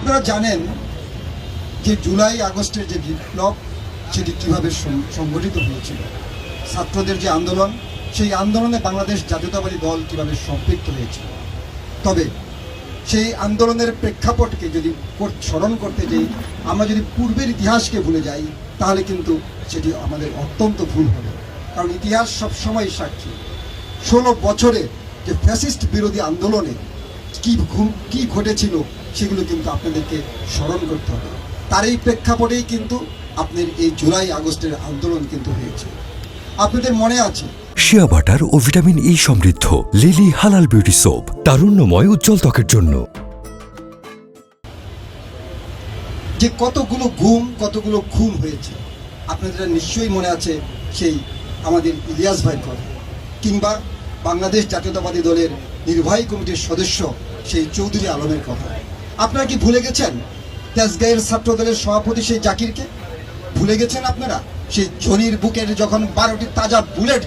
আপনারা জানেন যে জুলাই আগস্টের যে বিপ্লব সেটি কীভাবে সংগঠিত হয়েছিল, ছাত্রদের যে আন্দোলন, সেই আন্দোলনে বাংলাদেশ জাতীয়তাবাদী দল কীভাবে সম্পৃক্ত হয়েছিল। তবে সেই আন্দোলনের প্রেক্ষাপটকে যদি স্মরণ করতে যাই, আমরা যদি পূর্বের ইতিহাসকে ভুলে যাই, তাহলে কিন্তু সেটি আমাদের অত্যন্ত ভুল হবে। কারণ ইতিহাস সবসময় সাক্ষী। 16 বছরে যে ফ্যাসিস্ট বিরোধী আন্দোলনে কি ঘটেছিল সেগুলো কিন্তু আপনাদেরকে স্মরণ করতে হবে। তার এই প্রেক্ষাপটেই কিন্তু আপনার এই জুলাই আগস্টের আন্দোলন কিন্তু হয়েছে। আপনাদের মনে আছে শিয়া বাটার ও ভিটামিন ই সমৃদ্ধ লিলি হালাল বিউটি সোপ, তারুণ্যময় উজ্জ্বল ত্বকের জন্য। যে কতগুলো গুম, কতগুলো খুন হয়েছে আপনাদের নিশ্চয়ই মনে আছে। সেই আমাদের ইলিয়াস ভাইয়ের কথা, কিংবা বাংলাদেশ জাতীয়তাবাদী দলের নির্বাহী কমিটির সদস্য সেই চৌধুরী আলমের কথা। আপনারা কি ভুলে গেছেন তেজগাঁয়ের ছাত্র দলের সভাপতি সেই জাকিরকে? ভুলে গেছেন আপনারা? সেই জনির বুকের যখন 12টি তাজা বুলেট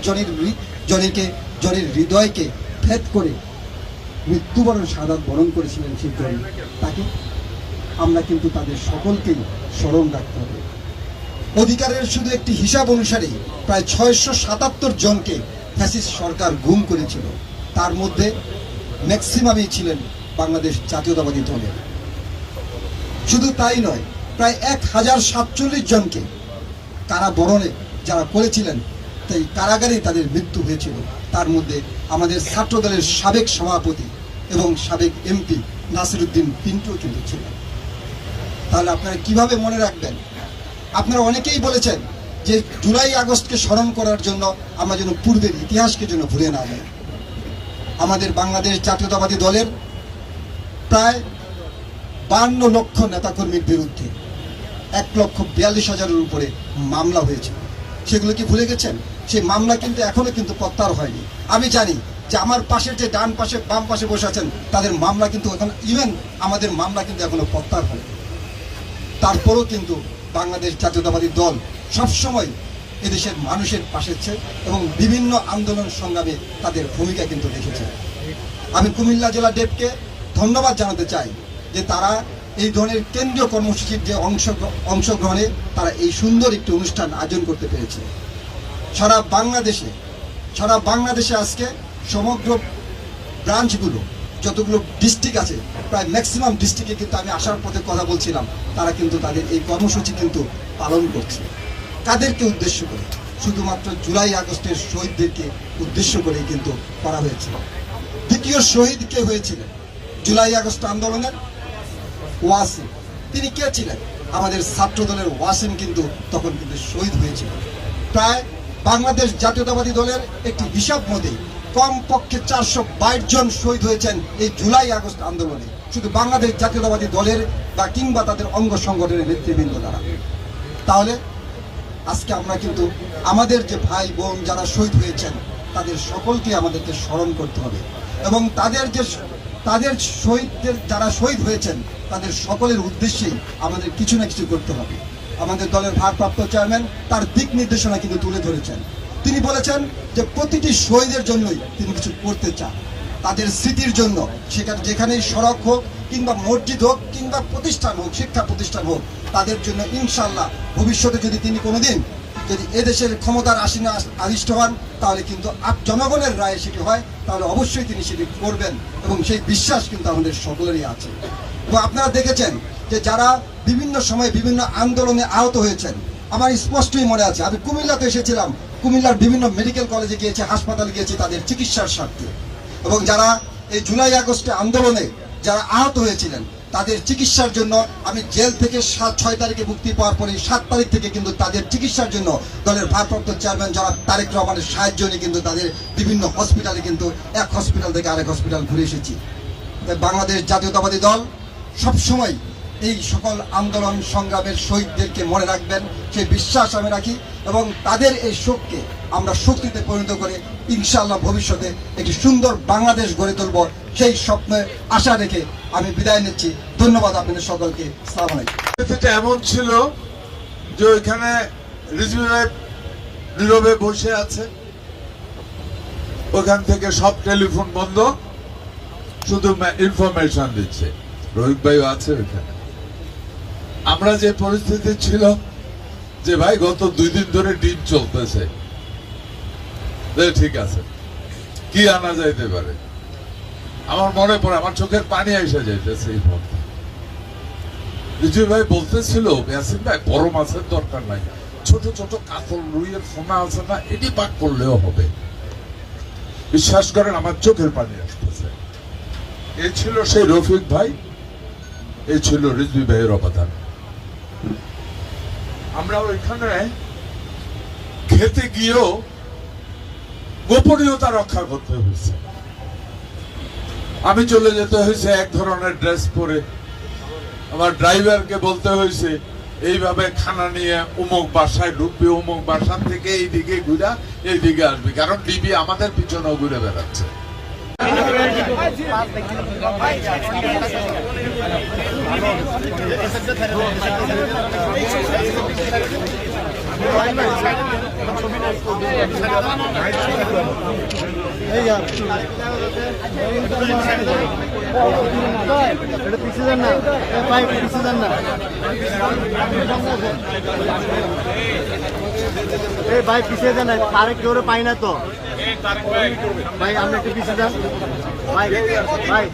জনির হৃদয়কে ভেদ করে মৃত্যুবরণ শাহাদাত বরণ করেছিলেন সেই জনি, তাকে আমরা কিন্তু তাদের সকলকেই স্মরণ রাখতে হবে। অধিকারের শুধু একটি হিসাব অনুসারে প্রায় 677 জনকে ফ্যাসিস্ট সরকার গুম করেছিল। তার মধ্যে ম্যাক্সিমামই ছিলেন বাংলাদেশ জাতীয়তাবাদী দলের। শুধু তাই নয়, প্রায় 1047 জনকে কারাবরণে যারা করেছিলেন, তাই কারাগারে তাদের মৃত্যু হয়েছিল। তার মধ্যে আমাদের ছাত্র দলের সাবেক সভাপতি এবং সাবেক এমপি নাসিরউদ্দিন পিন্টু কিন্তু ছিলেন। তাহলে আপনারা কিভাবে মনে রাখবেন? আপনারা অনেকেই বলেছেন যে জুলাই আগস্টকে স্মরণ করার জন্য আমরা যেন পূর্বের ইতিহাসকে যেন ভুলে না যাই। আমাদের বাংলাদেশ জাতীয়তাবাদী দলের প্রায় 52 লক্ষ নেতাকর্মীর বিরুদ্ধে 1,42,000-এর উপরে মামলা হয়েছে। সেগুলো কি ভুলে গেছেন? সেই মামলা কিন্তু এখনো কিন্তু প্রত্যাহার হয়নি। আমি জানি যে আমার পাশের যে ডান পাশে বাম পাশে বসে আছেন, তাদের মামলা কিন্তু এখন, ইভেন আমাদের মামলা কিন্তু এখনো প্রত্যাহার হয়নি। তারপরেও কিন্তু বাংলাদেশ জাতীয়তাবাদী দল সবসময় এদেশের মানুষের পাশে এবং বিভিন্ন আন্দোলন সংগ্রামে তাদের ভূমিকা কিন্তু রেখেছে। আমি কুমিল্লা জেলা ডেপকে ধন্যবাদ জানাতে চাই যে তারা এই ধরনের কেন্দ্রীয় কর্মসূচির যে অংশগ্রহণে তারা এই সুন্দর একটি অনুষ্ঠান আয়োজন করতে পেরেছে। সারা বাংলাদেশে আজকে সমগ্র ব্রাঞ্চগুলো, যতগুলো ডিস্ট্রিক্ট আছে, প্রায় ম্যাক্সিমাম ডিস্ট্রিক্টে কিন্তু আমি আসার পথে কথা বলছিলাম, তারা কিন্তু তাদের এই কর্মসূচি কিন্তু পালন করছে। কাদেরকে উদ্দেশ্য করে? শুধুমাত্র জুলাই আগস্টের শহীদদেরকে উদ্দেশ্য করে কিন্তু করা হয়েছে। দ্বিতীয় শহীদ কে হয়েছিলেন জুলাই আগস্ট আন্দোলনের? ওয়াসিম। তিনি কে ছিলেন? আমাদের ছাত্র দলের ওয়াসিম কিন্তু তখন কিন্তু শহীদ হয়েছিল। প্রায় বাংলাদেশ জাতীয়তাবাদী দলের একটি হিসাব মতে কমপক্ষে 422 জন শহীদ হয়েছেন এই জুলাই আগস্ট আন্দোলনে, শুধু বাংলাদেশ জাতীয়তাবাদী দলের বা কিংবা তাদের অঙ্গ সংগঠনের নেতৃবৃন্দ দ্বারা। তাহলে আজকে আমরা কিন্তু আমাদের যে ভাই বোন যারা শহীদ হয়েছেন তাদের সকলকে আমাদেরকে স্মরণ করতে হবে, এবং তাদের শহীদদের যারা শহীদ হয়েছেন তাদের সকলের উদ্দেশ্যেই আমাদের কিছু না কিছু করতে হবে। আমাদের দলের ভারপ্রাপ্ত চেয়ারম্যান তার দিক নির্দেশনা কিন্তু তুলে ধরেছেন। তিনি বলেছেন যে প্রতিটি শহীদের জন্যই তিনি কিছু করতে চান, তাদের স্মৃতির জন্য। যেখানেই সড়ক হোক কিংবা মসজিদ হোক কিংবা প্রতিষ্ঠান হোক, শিক্ষা প্রতিষ্ঠান হোক, তাদের জন্য ইনশাল্লাহ ভবিষ্যতে যদি তিনি কোনোদিন যদি এদেশের ক্ষমতার আসীনে আদিষ্ট হন, তাহলে কিন্তু জনগণের রায় সেটি হয়, তাহলে অবশ্যই তিনি সেটি করবেন, এবং সেই বিশ্বাস কিন্তু আমাদের সকলেরই আছে। এবং আপনারা দেখেছেন যে যারা বিভিন্ন সময়ে বিভিন্ন আন্দোলনে আহত হয়েছেন, আমার স্পষ্টই মনে আছে, আমি কুমিল্লাতে এসেছিলাম, কুমিল্লার বিভিন্ন মেডিকেল কলেজে গিয়েছি, হাসপাতালে গিয়েছি তাদের চিকিৎসার স্বার্থে। এবং যারা এই জুলাই আগস্টে আন্দোলনে যারা আহত হয়েছিলেন তাদের চিকিৎসার জন্য আমি জেল থেকে 6 তারিখে মুক্তি পাওয়ার পরে 7 তারিখ থেকে কিন্তু তাদের চিকিৎসার জন্য দলের ভারপ্রাপ্ত চেয়ারম্যান যারা তারেক রহমানের সাহায্য নিয়ে কিন্তু তাদের বিভিন্ন হসপিটালে কিন্তু এক হসপিটাল থেকে আরেক হসপিটাল ঘুরে এসেছি। বাংলাদেশ জাতীয়তাবাদী দল সবসময় এই সকল আন্দোলন সংগ্রামের শহীদদেরকে মনে রাখবেন, সেই বিশ্বাস আমি রাখি, এবং তাদের এই শোককে আমরা শক্তিতে পরিণত করে ইনশাআল্লাহ ভবিষ্যতে একটি সুন্দর বাংলাদেশ গড়ে তুলব, সেই স্বপ্নে আশা রেখে আমি বিদায় নিচ্ছি। ধন্যবাদ আপনাদের সকলকে। আসসালামু আলাইকুম। এটা এমন ছিল যে ওইখানে রিজভী ভাই নীরবে বসে আছে, ওখান থেকে সব টেলিফোন বন্ধ, শুধু ইনফরমেশন দিচ্ছে। রোহিত ভাইও আছে ওইখানে। আমরা যে পরিস্থিতি ছিল যে ভাই গত 2 দিন ধরে ডিম চলতেছে, ঠিক আছে, কি আনা যাইতে পারে? আমার মনে পড়ে, আমার চোখের পানি এসে যাইতেছে এই মুহূর্তে। বিজয় ভাই বলতেছিল, ইয়াসিন ভাই বড় মাছের দরকার নাই, ছোট ছোট কাতল রুইয়ের ফোনা আছে না, এটি পাক করলেও হবে। বিশ্বাস করেন আমার চোখের পানি আসতেছে। এই ছিল সেই রফিক ভাই, এই ছিল রিজভী ভাইয়ের অবদান। আমরা ওইখানে খেতে গিয়েও গোপনীয়তা রক্ষা করতে হয়েছে। আমি চলে যেতে হয়েছে এক ধরনের ড্রেস পরে, আমার ড্রাইভারকে বলতে হয়েছে এইভাবে খানা নিয়ে অমুক বাসায় ঢুকবে, অমুক বাসার থেকে এইদিকে ঘুরা এইদিকে আসবে, কারণ ডিবি আমাদের পিছনেও ঘুরে বেড়াচ্ছে। ভাই পিছিয়ে দেন, তারেক কেউ পাই না তো ভাই, আমরা একটু পিছিয়ে যান ভাই। ভাই